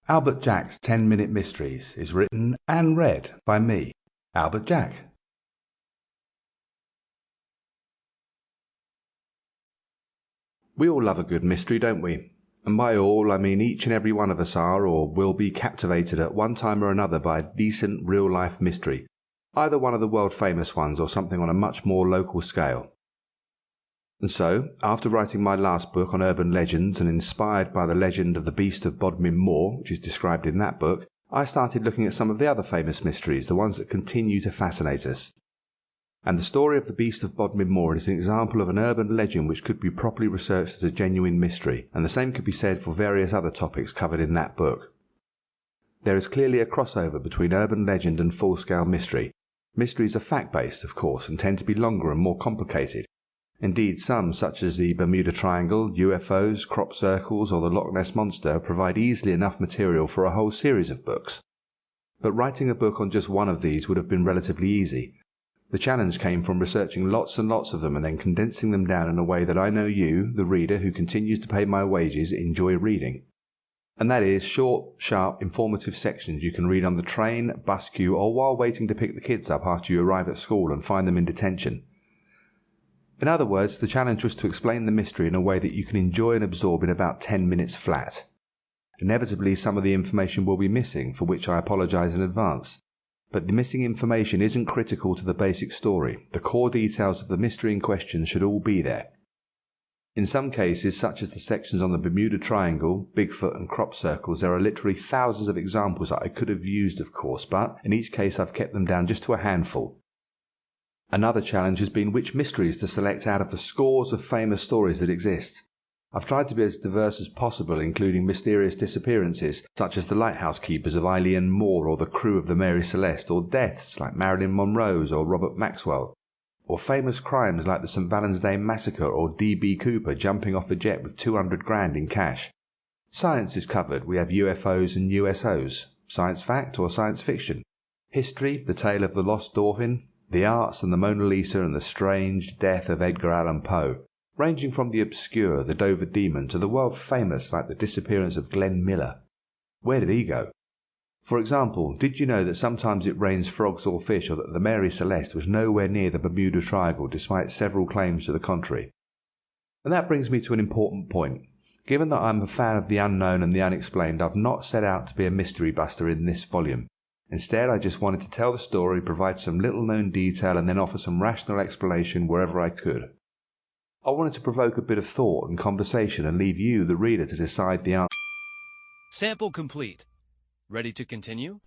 Albert Jack's 10-Minute Mysteries is written and read by me, Albert Jack. We all love a good mystery, don't we? And by all, I mean each and every one of us are or will be captivated at one time or another by a decent real-life mystery, either one of the world-famous ones or something on a much more local scale. And so, after writing my last book on urban legends and inspired by the legend of the Beast of Bodmin Moor, which is described in that book, I started looking at some of the other famous mysteries, the ones that continue to fascinate us. And the story of the Beast of Bodmin Moor is an example of an urban legend which could be properly researched as a genuine mystery, and the same could be said for various other topics covered in that book. There is clearly a crossover between urban legend and full-scale mystery. Mysteries are fact-based, of course, and tend to be longer and more complicated. Indeed, some, such as the Bermuda Triangle, UFOs, crop circles, or the Loch Ness Monster, provide easily enough material for a whole series of books. But writing a book on just one of these would have been relatively easy. The challenge came from researching lots and lots of them and then condensing them down in a way that I know you, the reader who continues to pay my wages, enjoy reading. And that is short, sharp, informative sections you can read on the train, bus queue, or while waiting to pick the kids up after you arrive at school and find them in detention. In other words, the challenge was to explain the mystery in a way that you can enjoy and absorb in about 10 minutes flat. Inevitably, some of the information will be missing, for which I apologize in advance. But the missing information isn't critical to the basic story. The core details of the mystery in question should all be there. In some cases, such as the sections on the Bermuda Triangle, Bigfoot and crop circles, there are literally thousands of examples that I could have used, of course, but in each case I've kept them down just to a handful. Another challenge has been which mysteries to select out of the scores of famous stories that exist. I've tried to be as diverse as possible, including mysterious disappearances, such as the lighthouse keepers of Eilean Moor or the crew of the Mary Celeste, or deaths like Marilyn Monroe's or Robert Maxwell, or famous crimes like the St. Valentine's Day Massacre or D.B. Cooper jumping off a jet with 200 grand in cash. Science is covered. We have UFOs and USOs. Science fact or science fiction. History, the tale of the lost dolphin. The arts and the Mona Lisa and the strange death of Edgar Allan Poe, ranging from the obscure, the Dover Demon, to the world-famous like the disappearance of Glenn Miller. Where did he go? For example, did you know that sometimes it rains frogs or fish, or that the Mary Celeste was nowhere near the Bermuda Triangle despite several claims to the contrary? And that brings me to an important point. Given that I'm a fan of the unknown and the unexplained, I've not set out to be a mystery buster in this volume. Instead, I just wanted to tell the story, provide some little-known detail, and then offer some rational explanation wherever I could. I wanted to provoke a bit of thought and conversation and leave you, the reader, to decide the answer. Sample complete. Ready to continue?